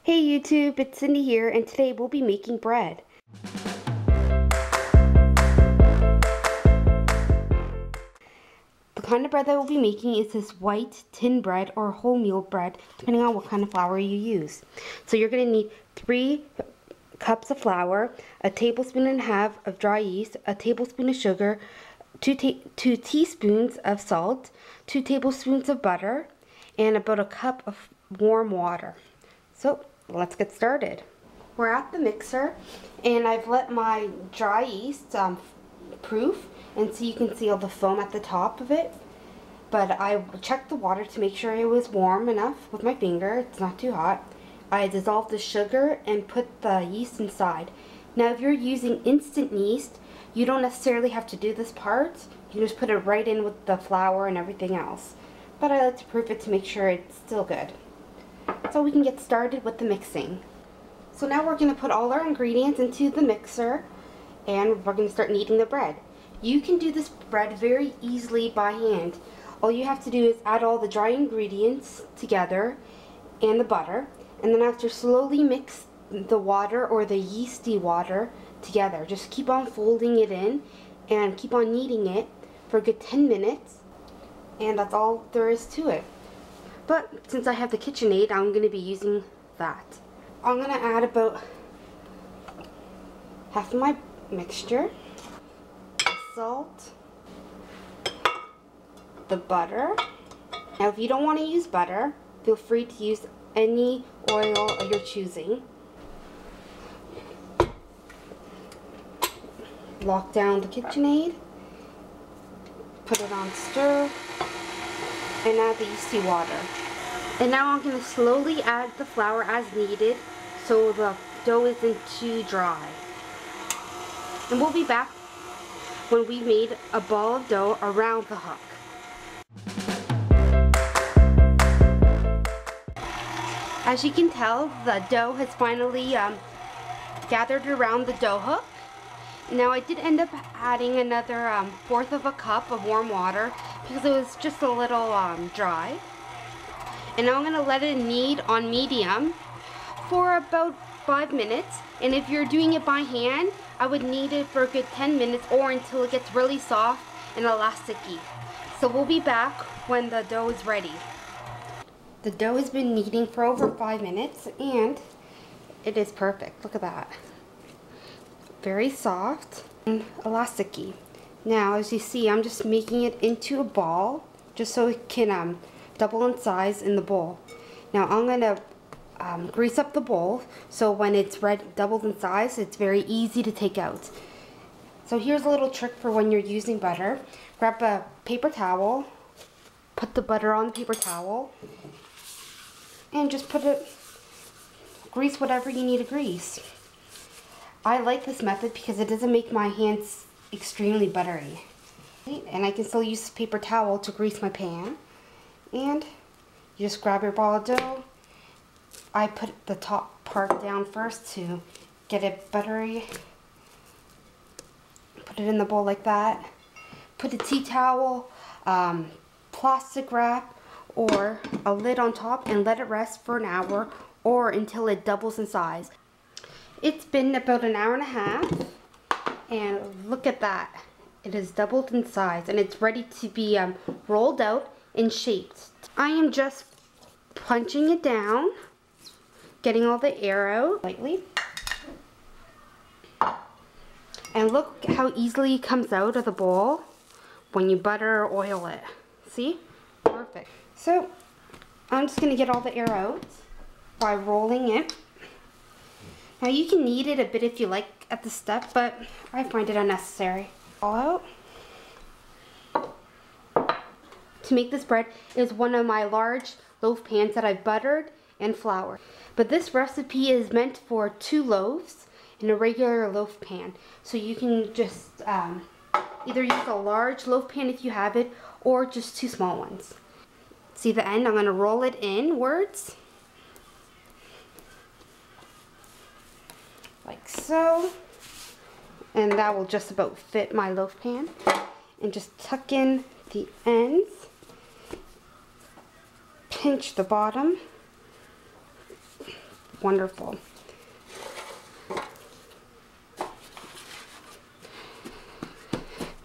Hey YouTube, it's Cindy here, and today we'll be making bread. The kind of bread that we'll be making is this white tin bread or wholemeal bread, depending on what kind of flour you use. So you're going to need 3 cups of flour, a tablespoon and a half of dry yeast, a tablespoon of sugar, 2 teaspoons of salt, 2 tablespoons of butter, and about a cup of warm water. So let's get started. We're at the mixer, and I've let my dry yeast proof, and so you can see all the foam at the top of it. But I checked the water to make sure it was warm enough with my finger. It's not too hot. I dissolved the sugar and put the yeast inside. Now if you're using instant yeast, you don't necessarily have to do this part. You can just put it right in with the flour and everything else. But I like to proof it to make sure it's still good. So we can get started with the mixing. So now we're going to put all our ingredients into the mixer, and we're going to start kneading the bread. You can do this bread very easily by hand. All you have to do is add all the dry ingredients together and the butter, and then after slowly mix the water or the yeasty water together. Just keep on folding it in and keep on kneading it for a good 10 minutes, and that's all there is to it. But since I have the KitchenAid, I'm going to be using that. I'm going to add about half of my mixture, salt, the butter. Now if you don't want to use butter, feel free to use any oil of your choosing. Lock down the KitchenAid, put it on stir, and add the yeasty water. And now I'm going to slowly add the flour as needed so the dough isn't too dry. And we'll be back when we made a ball of dough around the hook. As you can tell, the dough has finally gathered around the dough hook. Now I did end up adding another 1/4 of a cup of warm water because it was just a little dry. And now I'm going to let it knead on medium for about 5 minutes. And if you're doing it by hand, I would knead it for a good 10 minutes or until it gets really soft and elasticy. So we'll be back when the dough is ready. The dough has been kneading for over 5 minutes and it is perfect. Look at that. Very soft and elasticy. Now as you see, I'm just making it into a ball just so it can double in size in the bowl. Now I'm going to grease up the bowl so when it's doubled in size, it's very easy to take out. So here's a little trick for when you're using butter. Grab a paper towel, put the butter on the paper towel, and just grease whatever you need to grease. I like this method because it doesn't make my hands extremely buttery. And I can still use this paper towel to grease my pan. And you just grab your ball of dough. I put the top part down first to get it buttery. Put it in the bowl like that. Put a tea towel, plastic wrap, or a lid on top and let it rest for an hour or until it doubles in size. It's been about an hour and a half, and look at that. It has doubled in size and it's ready to be rolled out and shaped. I am just punching it down, getting all the air out lightly. And look how easily it comes out of the bowl when you butter or oil it. See? Perfect. So I'm just going to get all the air out by rolling it. Now you can knead it a bit if you like at the step, but I find it unnecessary. All out. To make this bread is one of my large loaf pans that I've buttered and floured. But this recipe is meant for 2 loaves in a regular loaf pan. So you can just either use a large loaf pan if you have it, or just 2 small ones. See the end? I'm going to roll it inwards. Like so. And that will just about fit my loaf pan. And just tuck in the ends. Pinch the bottom. wonderful.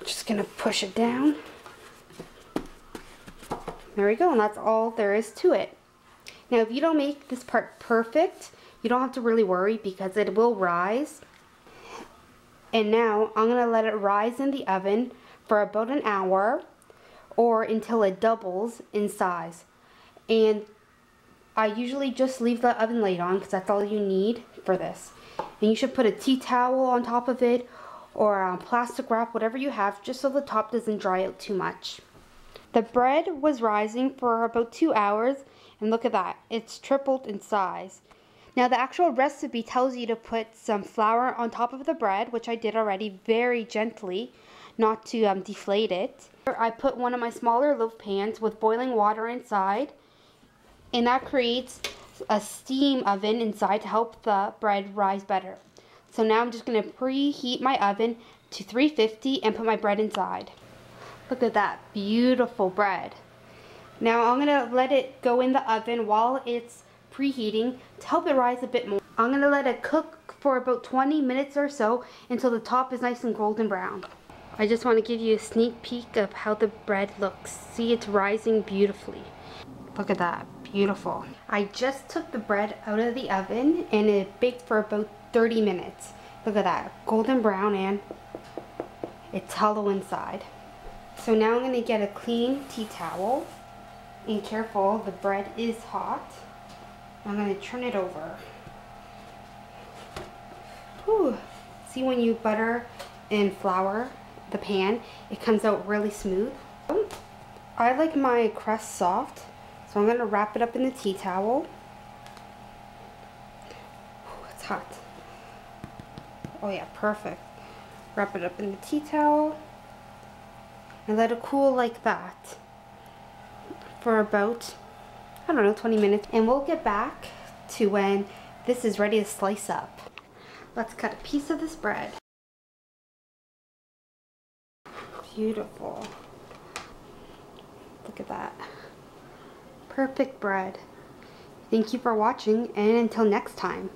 Just gonna push it down. There we go, and that's all there is to it. Now if you don't make this part perfect, you don't have to really worry because it will rise. And now I'm gonna let it rise in the oven for about an hour or until it doubles in size. And I usually just leave the oven light on because that's all you need for this. And you should put a tea towel on top of it or plastic wrap, whatever you have, just so the top doesn't dry out too much. The bread was rising for about 2 hours, and look at that, it's tripled in size. Now the actual recipe tells you to put some flour on top of the bread, which I did already very gently, not to deflate it. I put one of my smaller loaf pans with boiling water inside, and that creates a steam oven inside to help the bread rise better. So now I'm just going to preheat my oven to 350 and put my bread inside. Look at that beautiful bread. Now I'm going to let it go in the oven while it's preheating to help it rise a bit more. I'm going to let it cook for about 20 minutes or so until the top is nice and golden brown. I just want to give you a sneak peek of how the bread looks. See, it's rising beautifully. Look at that, beautiful. I just took the bread out of the oven and it baked for about 30 minutes. Look at that, golden brown, and it's hollow inside. So now I'm going to get a clean tea towel, and careful, the bread is hot. I'm going to turn it over. Whew. See, when you butter and flour the pan, it comes out really smooth. I like my crust soft, so I'm going to wrap it up in the tea towel. Ooh, it's hot. Oh yeah, perfect. Wrap it up in the tea towel and let it cool like that for about, I don't know, 20 minutes. And we'll get back to when this is ready to slice up. Let's cut a piece of this bread. Beautiful. Look at that. Perfect bread. Thank you for watching, and until next time.